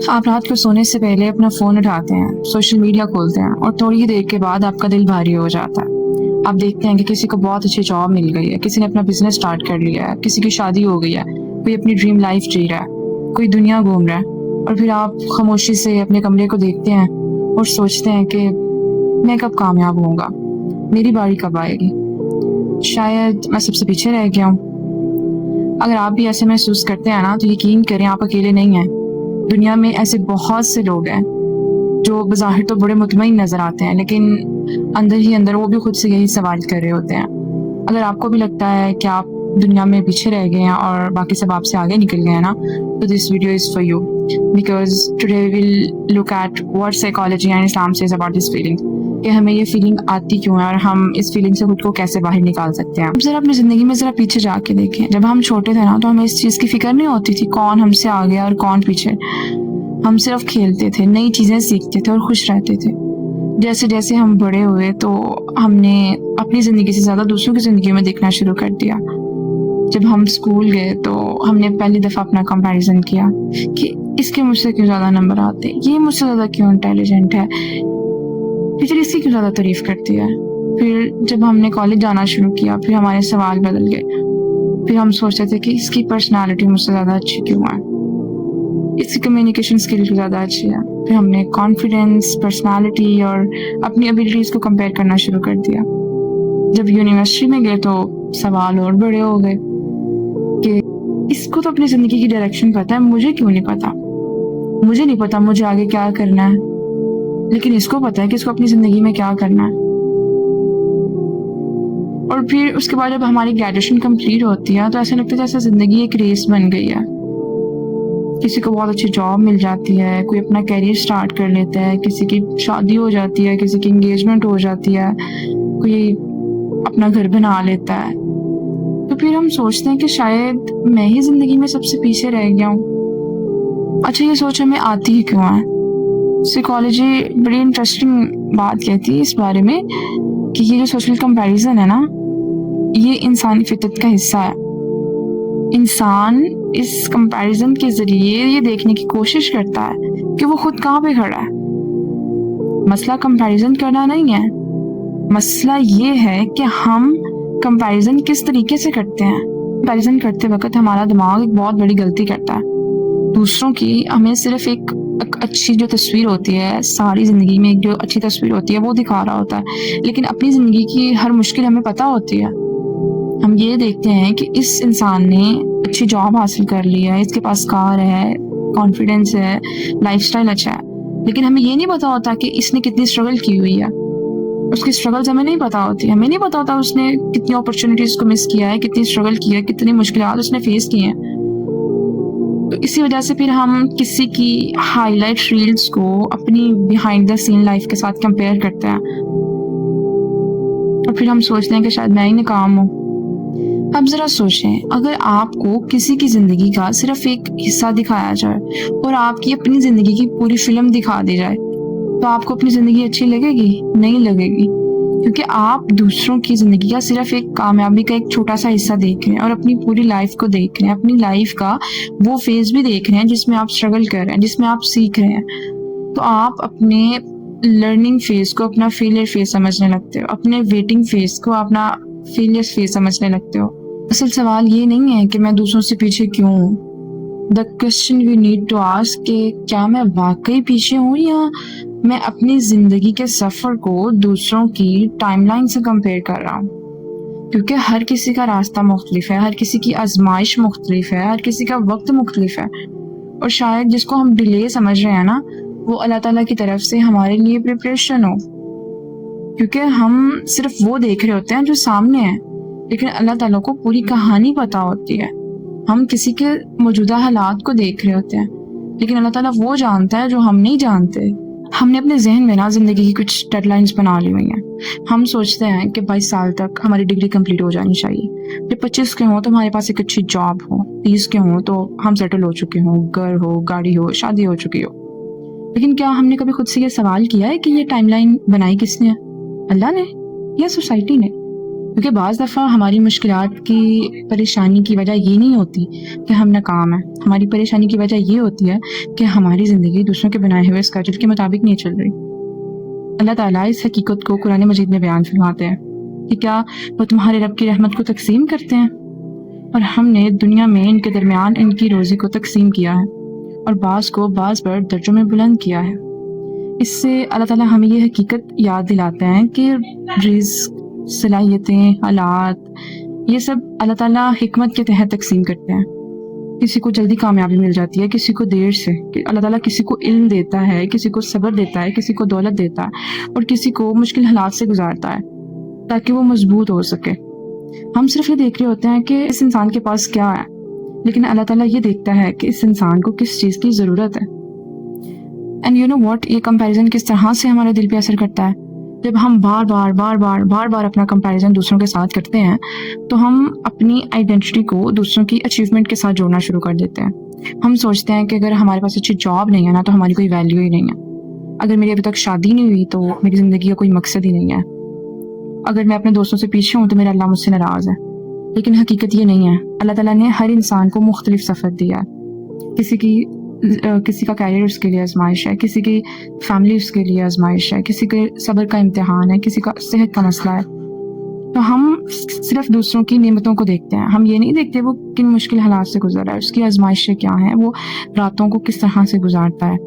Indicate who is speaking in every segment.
Speaker 1: آپ رات کو سونے سے پہلے اپنا فون اٹھاتے ہیں, سوشل میڈیا کھولتے ہیں اور تھوڑی ہی دیر کے بعد آپ کا دل بھاری ہو جاتا ہے. آپ دیکھتے ہیں کہ کسی کو بہت اچھی جاب مل گئی ہے, کسی نے اپنا بزنس سٹارٹ کر لیا ہے, کسی کی شادی ہو گئی ہے, کوئی اپنی ڈریم لائف جی رہا ہے, کوئی دنیا گھوم رہا ہے, اور پھر آپ خاموشی سے اپنے کمرے کو دیکھتے ہیں اور سوچتے ہیں کہ میں کب کامیاب ہوں گا, میری باری کب آئے گی, شاید میں سب سے پیچھے رہ گیا ہوں. اگر آپ بھی ایسے محسوس کرتے ہیں نا تو یقین کریں آپ اکیلے نہیں ہیں. دنیا میں ایسے بہت سے لوگ ہیں جو بظاہر تو بڑے مطمئن نظر آتے ہیں, لیکن اندر ہی اندر وہ بھی خود سے یہی سوال کر رہے ہوتے ہیں. اگر آپ کو بھی لگتا ہے کہ آپ دنیا میں پیچھے رہ گئے ہیں اور باقی سب آپ سے آگے نکل گئے ہیں نا, تو this video is for you, because today we will look at what psychology and Islam says about this feeling, کہ ہمیں یہ فیلنگ آتی کیوں ہے اور ہم اس فیلنگ سے خود کو کیسے باہر نکال سکتے ہیں. اب ذرا اپنی زندگی میں ذرا پیچھے جا کے دیکھیں. جب ہم چھوٹے تھے نا تو ہمیں اس چیز کی فکر نہیں ہوتی تھی کون ہم سے آگے اور کون پیچھے. ہم صرف کھیلتے تھے, نئی چیزیں سیکھتے تھے اور خوش رہتے تھے. جیسے جیسے ہم بڑے ہوئے تو ہم نے اپنی زندگی سے زیادہ دوسروں کی زندگی میں دیکھنا شروع کر دیا. جب ہم اسکول گئے تو ہم نے پہلی دفعہ اپنا کمپیریزن کیا کہ اس کے مجھ سے کیوں زیادہ نمبر آتے, یہ مجھ سے زیادہ کیوں انٹیلیجنٹ ہے, ٹیچر اس کی کیوں زیادہ تعریف کرتی ہے. پھر جب ہم نے کالج جانا شروع کیا پھر ہمارے سوال بدل گئے. پھر ہم سوچتے تھے کہ اس کی پرسنالٹی مجھ سے زیادہ اچھی کیوں ہے, اس کی کمیونیکیشن اسکل کیوں زیادہ اچھی ہے. پھر ہم نے کانفیڈینس, پرسنالٹی اور اپنی ایبلٹیز کو کمپیئر کرنا شروع کر دیا. جب یونیورسٹی میں گئے تو سوال اور بڑے ہو گئے کہ اس کو تو اپنی زندگی کی ڈائریکشن پتہ ہے, مجھے کیوں نہیں پتا. مجھے نہیں پتا مجھے آگے کیا کرنا ہے, لیکن اس کو پتا ہے کہ اس کو اپنی زندگی میں کیا کرنا ہے. اور پھر اس کے بعد جب ہماری گریجویشن کمپلیٹ ہوتی ہے تو ایسا لگتا ہے جیسے زندگی ایک ریس بن گئی ہے. کسی کو بہت اچھی جاب مل جاتی ہے, کوئی اپنا کیریئر سٹارٹ کر لیتا ہے, کسی کی شادی ہو جاتی ہے, کسی کی انگیجمنٹ ہو جاتی ہے, کوئی اپنا گھر بنا لیتا ہے. تو پھر ہم سوچتے ہیں کہ شاید میں ہی زندگی میں سب سے پیچھے رہ گیا ہوں. اچھا یہ سوچ ہمیں آتی ہی کیوں ہے؟ سائیکالوجی بڑی انٹرسٹنگ بات کہتی ہے اس بارے میں کہ یہ جو سوشل کمپیریزن ہے نا, یہ انسانی فطرت کا حصہ ہے. انسان اس کمپیریزن کے ذریعے یہ دیکھنے کی کوشش کرتا ہے کہ وہ خود کہاں پہ کھڑا ہے. مسئلہ کمپیریزن کرنا نہیں ہے, مسئلہ یہ ہے کہ ہم کمپیریزن کس طریقے سے کرتے ہیں. کمپیریزن کرتے وقت ہمارا دماغ ایک بہت بڑی غلطی کرتا ہے. دوسروں کی ہمیں صرف ایک اچھی جو تصویر ہوتی ہے, ساری زندگی میں ایک جو اچھی تصویر ہوتی ہے وہ دکھا رہا ہوتا ہے, لیکن اپنی زندگی کی ہر مشکل ہمیں پتہ ہوتی ہے. ہم یہ دیکھتے ہیں کہ اس انسان نے اچھی جاب حاصل کر لی ہے, اس کے پاس کار ہے, کانفیڈنس ہے, لائف سٹائل اچھا ہے, لیکن ہمیں یہ نہیں پتا ہوتا کہ اس نے کتنی اسٹرگل کی ہوئی ہے. اس کی اسٹرگلز ہمیں نہیں پتا ہوتی, ہمیں نہیں پتا ہوتا اس نے کتنی اپرچونیٹیز کو مس کیا ہے, کتنی اسٹرگل کی ہے, کتنی مشکلات اس نے فیس کی ہیں. تو اسی وجہ سے پھر ہم کسی کی ہائی لائٹ ریلز کو اپنی بیہائنڈ دا سین لائف کے ساتھ کمپیئر کرتے ہیں, اور پھر ہم سوچتے ہیں کہ شاید میں ہی ناکام ہوں. اب ذرا سوچیں, اگر آپ کو کسی کی زندگی کا صرف ایک حصہ دکھایا جائے اور آپ کی اپنی زندگی کی پوری فلم دکھا دی جائے, تو آپ کو اپنی زندگی اچھی لگے گی؟ نہیں لگے گی, کیونکہ آپ دوسروں کی زندگی کا صرف ایک کامیابی کا ایک چھوٹا سا حصہ دیکھ رہے ہیں اور اپنی پوری لائف کو دیکھ رہے ہیں, اپنی لائف کا وہ فیز بھی دیکھ رہے ہیں جس میں آپ اسٹرگل کر رہے ہیں, جس میں آپ سیکھ رہے ہیں. تو آپ اپنے لرننگ فیز کو اپنا فیلئر فیز سمجھنے لگتے ہو, اپنے ویٹنگ فیز کو اپنا فیلئر فیز سمجھنے لگتے ہو. اصل سوال یہ نہیں ہے کہ میں دوسروں سے پیچھے کیوں ہوں. The question we need to ask کہ کیا میں واقعی پیچھے ہوں یا میں اپنی زندگی کے سفر کو دوسروں کی ٹائم لائن سے کمپیئر کر رہا ہوں. کیونکہ ہر کسی کا راستہ مختلف ہے, ہر کسی کی آزمائش مختلف ہے, ہر کسی کا وقت مختلف ہے, اور شاید جس کو ہم ڈیلے سمجھ رہے ہیں نا, وہ اللہ تعالیٰ کی طرف سے ہمارے لیے پریپریشن ہو. کیونکہ ہم صرف وہ دیکھ رہے ہوتے ہیں جو سامنے ہے, لیکن اللہ تعالیٰ کو پوری کہانی پتہ ہوتی ہے. ہم کسی کے موجودہ حالات کو دیکھ رہے ہوتے ہیں, لیکن اللہ تعالیٰ وہ جانتا ہے جو ہم نہیں جانتے. ہم نے اپنے ذہن میں نا زندگی کی کچھ ڈیڈ لائنز بنا لی ہوئی ہیں. ہم سوچتے ہیں کہ 22 سال تک ہماری ڈگری کمپلیٹ ہو جانی چاہیے, جب 25 کے ہوں تو ہمارے پاس ایک اچھی جاب ہو, 30 کے ہوں تو ہم سیٹل ہو چکے ہوں, گھر ہو, گاڑی ہو, شادی ہو چکی ہو. لیکن کیا ہم نے کبھی خود سے یہ سوال کیا ہے کہ یہ ٹائم لائن بنائی کس نے؟ اللہ نے یا سوسائٹی نے؟ کیونکہ بعض دفعہ ہماری مشکلات کی پریشانی کی وجہ یہ نہیں ہوتی کہ ہم ناکام ہیں، ہماری پریشانی کی وجہ یہ ہوتی ہے کہ ہماری زندگی دوسروں کے بنائے ہوئے اسکیجول کے مطابق نہیں چل رہی۔ اللہ تعالیٰ اس حقیقت کو قرآن مجید میں بیان فرماتے ہیں کہ کیا وہ تمہارے رب کی رحمت کو تقسیم کرتے ہیں، اور ہم نے دنیا میں ان کے درمیان ان کی روزی کو تقسیم کیا ہے اور بعض کو بعض پر درجوں میں بلند کیا ہے۔ اس سے اللہ تعالیٰ ہمیں یہ حقیقت یاد دلاتے ہیں کہ رزق، صلاحیتیں، حالات، یہ سب اللہ تعالیٰ حکمت کے تحت تقسیم کرتے ہیں۔ کسی کو جلدی کامیابی مل جاتی ہے، کسی کو دیر سے۔ اللہ تعالیٰ کسی کو علم دیتا ہے، کسی کو صبر دیتا ہے، کسی کو دولت دیتا ہے، اور کسی کو مشکل حالات سے گزارتا ہے تاکہ وہ مضبوط ہو سکے۔ ہم صرف یہ دیکھ رہے ہوتے ہیں کہ اس انسان کے پاس کیا ہے، لیکن اللہ تعالیٰ یہ دیکھتا ہے کہ اس انسان کو کس چیز کی ضرورت ہے۔ اینڈ یو نو واٹ، یہ کمپیریزن کس طرح سے ہمارے دل پہ اثر کرتا ہے؟ جب ہم بار بار اپنا کمپیریزن دوسروں کے ساتھ کرتے ہیں تو ہم اپنی آئیڈینٹی کو دوسروں کی اچیومنٹ کے ساتھ جوڑنا شروع کر دیتے ہیں۔ ہم سوچتے ہیں کہ اگر ہمارے پاس اچھی جاب نہیں ہے نا تو ہماری کوئی ویلیو ہی نہیں ہے، اگر میری ابھی تک شادی نہیں ہوئی تو میری زندگی کا کوئی مقصد ہی نہیں ہے، اگر میں اپنے دوستوں سے پیچھے ہوں تو میرا اللہ مجھ سے ناراض ہے۔ لیکن حقیقت یہ نہیں ہے۔ اللہ تعالیٰ نے ہر انسان کو مختلف سفر دیا ہے۔ کسی کا کیریئر اس کے لیے آزمائش ہے، کسی کی فیملی اس کے لیے آزمائش ہے، کسی کے صبر کا امتحان ہے، کسی کا صحت کا مسئلہ ہے۔ تو ہم صرف دوسروں کی نعمتوں کو دیکھتے ہیں، ہم یہ نہیں دیکھتے وہ کن مشکل حالات سے گزر رہا ہے، اس کی آزمائشیں کیا ہیں، وہ راتوں کو کس طرح سے گزارتا ہے۔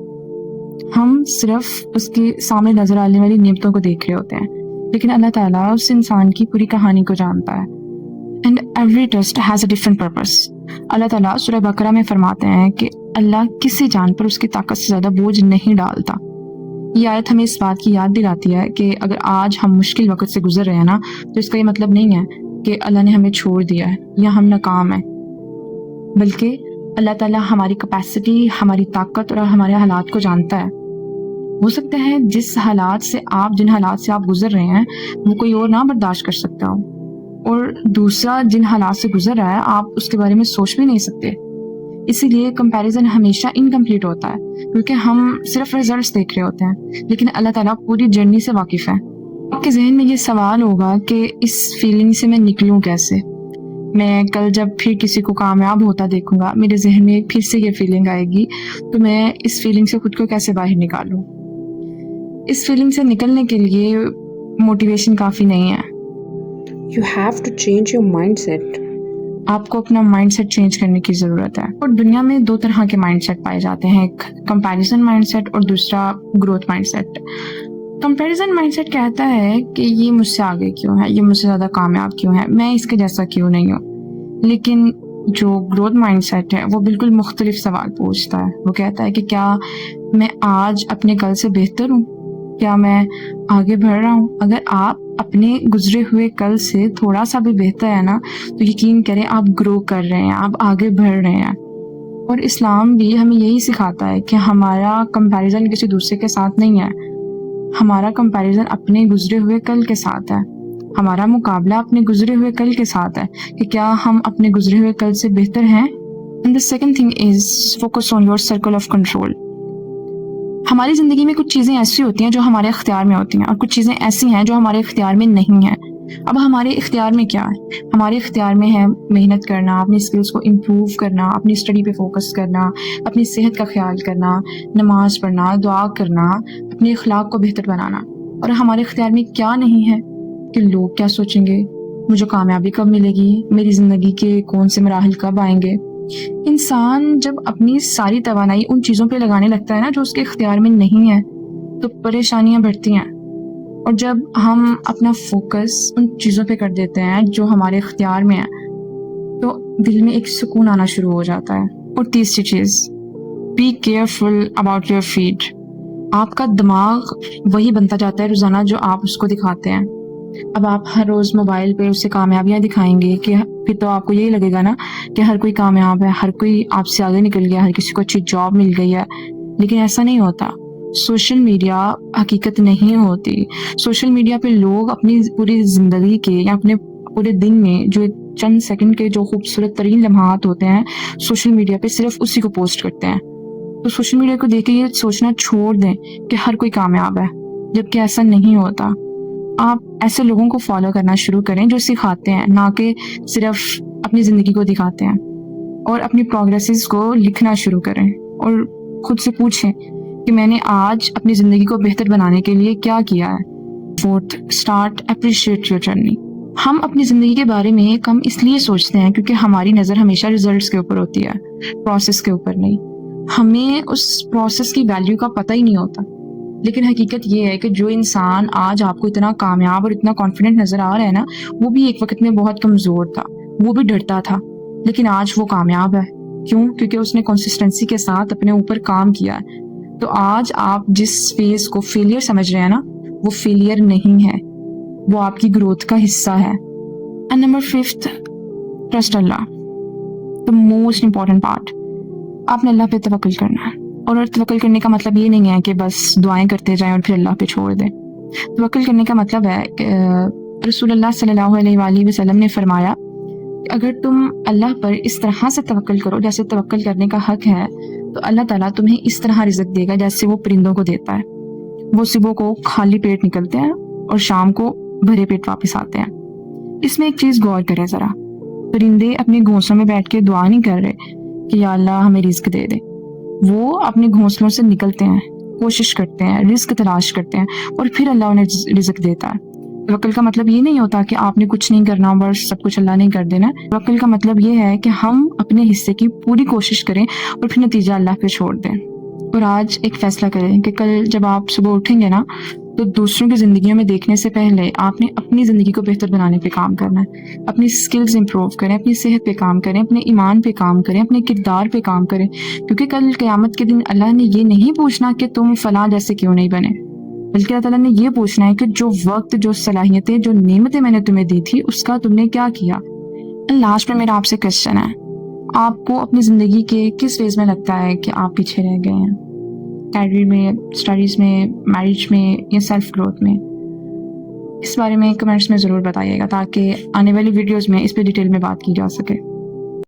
Speaker 1: ہم صرف اس کے سامنے نظر آنے والی نعمتوں کو دیکھ رہے ہوتے ہیں، لیکن اللہ تعالیٰ اس انسان کی پوری کہانی کو جانتا ہے۔ And every test has a different purpose۔ اللہ تعالیٰ سورہ بقرہ میں فرماتے ہیں کہ اللہ کسی جان پر اس کی طاقت سے زیادہ بوجھ نہیں ڈالتا۔ یہ آیت ہمیں اس بات کی یاد دلاتی ہے کہ اگر آج ہم مشکل وقت سے گزر رہے ہیں نا تو اس کا یہ مطلب نہیں ہے کہ اللہ نے ہمیں چھوڑ دیا ہے یا ہم ناکام ہیں، بلکہ اللہ تعالیٰ ہماری کیپیسٹی، ہماری طاقت اور ہمارے حالات کو جانتا ہے۔ ہو سکتا ہے جن حالات سے آپ گزر رہے ہیں وہ کوئی اور نہ برداشت کر سکتا ہو، اور دوسرا جن حالات سے گزر رہا ہے آپ اس کے بارے میں سوچ بھی نہیں سکتے۔ اسی لیے کمپیریزن ہمیشہ انکمپلیٹ ہوتا ہے، کیونکہ ہم صرف ریزلٹس دیکھ رہے ہوتے ہیں، لیکن اللہ تعالیٰ پوری جرنی سے واقف ہے۔ آپ کے ذہن میں یہ سوال ہوگا کہ اس فیلنگ سے میں نکلوں کیسے؟ میں کل جب پھر کسی کو کامیاب ہوتا دیکھوں گا میرے ذہن میں پھر سے یہ فیلنگ آئے گی، تو میں اس فیلنگ سے خود کو کیسے باہر نکالوں؟ اس فیلنگ سے نکلنے کے لیے موٹیویشن کافی نہیں ہے۔
Speaker 2: You have to change your mindset۔
Speaker 1: آپ کو اپنا مائنڈ سیٹ چینج کرنے کی ضرورت ہے۔ اور دنیا میں دو طرح کے مائنڈ سیٹ پائے جاتے ہیں، ایک کمپیریزن مائنڈ سیٹ اور دوسرا growth mindset. Comparison mindset کہتا ہے کہ یہ مجھ سے آگے کیوں ہے، یہ مجھ سے زیادہ کامیاب کیوں ہے، میں اس کے جیسا کیوں نہیں ہوں۔ لیکن جو گروتھ مائنڈ سیٹ ہے وہ بالکل مختلف سوال پوچھتا ہے۔ وہ کہتا ہے کہ کیا میں آج اپنے کل سے بہتر ہوں، کیا میں آگے بڑھ رہا ہوں؟ اگر آپ اپنے گزرے ہوئے کل سے تھوڑا سا بھی بہتر ہے نا تو یقین کریں آپ گرو کر رہے ہیں، آپ آگے بڑھ رہے ہیں۔ اور اسلام بھی ہمیں یہی سکھاتا ہے کہ ہمارا کمپیریزن کسی دوسرے کے ساتھ نہیں ہے، ہمارا کمپیریزن اپنے گزرے ہوئے کل کے ساتھ ہے، ہمارا مقابلہ اپنے گزرے ہوئے کل کے ساتھ ہے کہ کیا ہم اپنے گزرے ہوئے کل سے بہتر ہیں۔ And the second thing is focus on your circle of control۔ ہماری زندگی میں کچھ چیزیں ایسی ہوتی ہیں جو ہمارے اختیار میں ہوتی ہیں، اور کچھ چیزیں ایسی ہیں جو ہمارے اختیار میں نہیں ہیں۔ اب ہمارے اختیار میں کیا ہے؟ ہمارے اختیار میں ہے محنت کرنا، اپنی اسکلز کو امپروو کرنا، اپنی اسٹڈی پہ فوکس کرنا، اپنی صحت کا خیال کرنا، نماز پڑھنا، دعا کرنا، اپنے اخلاق کو بہتر بنانا۔ اور ہمارے اختیار میں کیا نہیں ہے کہ لوگ کیا سوچیں گے، مجھے کامیابی کب ملے گی، میری زندگی کے کون سے مراحل کب آئیں گے۔ انسان جب اپنی ساری توانائی ان چیزوں پہ لگانے لگتا ہے نا جو اس کے اختیار میں نہیں ہے تو پریشانیاں بڑھتی ہیں، اور جب ہم اپنا فوکس ان چیزوں پہ کر دیتے ہیں جو ہمارے اختیار میں ہیں تو دل میں ایک سکون آنا شروع ہو جاتا ہے۔ اور تیسری چیز، be careful about your feed. آپ کا دماغ وہی بنتا جاتا ہے روزانہ جو آپ اس کو دکھاتے ہیں۔ اب آپ ہر روز موبائل پہ اسے کامیابیاں دکھائیں گے کہ پھر تو آپ کو یہی لگے گا نا کہ ہر کوئی کامیاب ہے، ہر کوئی آپ سے آگے نکل گیا، ہر کسی کو اچھی جاب مل گئی ہے۔ لیکن ایسا نہیں ہوتا۔ سوشل میڈیا حقیقت نہیں ہوتی۔ سوشل میڈیا پہ لوگ اپنی پوری زندگی کے یا اپنے پورے دن میں جو چند سیکنڈ کے جو خوبصورت ترین لمحات ہوتے ہیں سوشل میڈیا پہ صرف اسی کو پوسٹ کرتے ہیں۔ تو سوشل میڈیا کو دیکھ کے یہ سوچنا چھوڑ دیں کہ ہر کوئی کامیاب ہے، جبکہ ایسا نہیں ہوتا۔ آپ ایسے لوگوں کو فالو کرنا شروع کریں جو سکھاتے ہیں، نہ کہ صرف اپنی زندگی کو دکھاتے ہیں. اور اپنی پروگریسز کو لکھنا شروع کریں اور خود سے پوچھیں کہ میں نے آج اپنی زندگی کو بہتر بنانے کے لیے کیا کیا ہے. 4th, start appreciate your journey. ہم اپنی زندگی کے بارے میں کم اس لیے سوچتے ہیں کیونکہ ہماری نظر ہمیشہ ریزلٹس کے اوپر ہوتی ہے، پروسیس کے اوپر نہیں. ہمیں اس پروسیس کی ویلیو کا پتہ ہی نہیں ہوتا. لیکن حقیقت یہ ہے کہ جو انسان آج آپ کو اتنا کامیاب اور اتنا کانفیڈنٹ نظر آ رہا ہے نا، وہ بھی ایک وقت میں بہت کمزور تھا، وہ بھی ڈرتا تھا، لیکن آج وہ کامیاب ہے. کیوں؟ کیونکہ اس نے کنسسٹنسی کے ساتھ اپنے اوپر کام کیا ہے. تو آج آپ جس فیز کو فیلئر سمجھ رہے ہیں نا، وہ فیلئر نہیں ہے، وہ آپ کی گروتھ کا حصہ ہے. And number 5، trust Allah. The most important part. آپ نے اللہ پہ توکل کرنا ہے. اور توکل کرنے کا مطلب یہ نہیں ہے کہ بس دعائیں کرتے جائیں اور پھر اللہ پہ چھوڑ دیں. توکل کرنے کا مطلب ہے کہ رسول اللہ صلی اللہ علیہ وآلہ وسلم نے فرمایا کہ اگر تم اللہ پر اس طرح سے توکل کرو جیسے توکل کرنے کا حق ہے، تو اللہ تعالیٰ تمہیں اس طرح رزق دے گا جیسے وہ پرندوں کو دیتا ہے. وہ صبح کو خالی پیٹ نکلتے ہیں اور شام کو بھرے پیٹ واپس آتے ہیں. اس میں ایک چیز غور کریں ذرا. پرندے اپنے گھونسلوں میں بیٹھ کے دعا نہیں کر رہے کہ یا اللہ ہمیں رزق دے دے. وہ اپنے گھونسلوں سے نکلتے ہیں، کوشش کرتے ہیں، رزق تلاش کرتے ہیں، اور پھر اللہ انہیں رزق دیتا ہے. توکل کا مطلب یہ نہیں ہوتا کہ آپ نے کچھ نہیں کرنا، بس سب کچھ اللہ نے کر دینا. توکل کا مطلب یہ ہے کہ ہم اپنے حصے کی پوری کوشش کریں اور پھر نتیجہ اللہ پہ چھوڑ دیں. اور آج ایک فیصلہ کریں کہ کل جب آپ صبح اٹھیں گے نا، تو دوسروں کی زندگیوں میں دیکھنے سے پہلے آپ نے اپنی زندگی کو بہتر بنانے پہ کام کرنا ہے. اپنی سکلز امپروو کریں، اپنی صحت پہ کام کریں، اپنے ایمان پہ کام کریں، اپنے کردار پہ کام کریں. کیونکہ کل قیامت کے دن اللہ نے یہ نہیں پوچھنا کہ تم فلاں جیسے کیوں نہیں بنے، بلکہ اللہ تعالیٰ نے یہ پوچھنا ہے کہ جو وقت، جو صلاحیتیں، جو نعمتیں میں نے تمہیں دی تھی، اس کا تم نے کیا کیا. لاسٹ میں میرا آپ سے کوشچن ہے، آپ کو اپنی زندگی کے کس فیز میں لگتا ہے کہ آپ پیچھے رہ گئے ہیں؟ کیریئر میں، اسٹڈیز میں، میرج میں، یا سیلف گروتھ میں؟ اس بارے میں کمنٹس میں ضرور بتائیے گا تاکہ آنے والی ویڈیوز میں اس پہ ڈیٹیل میں بات کی جا سکے.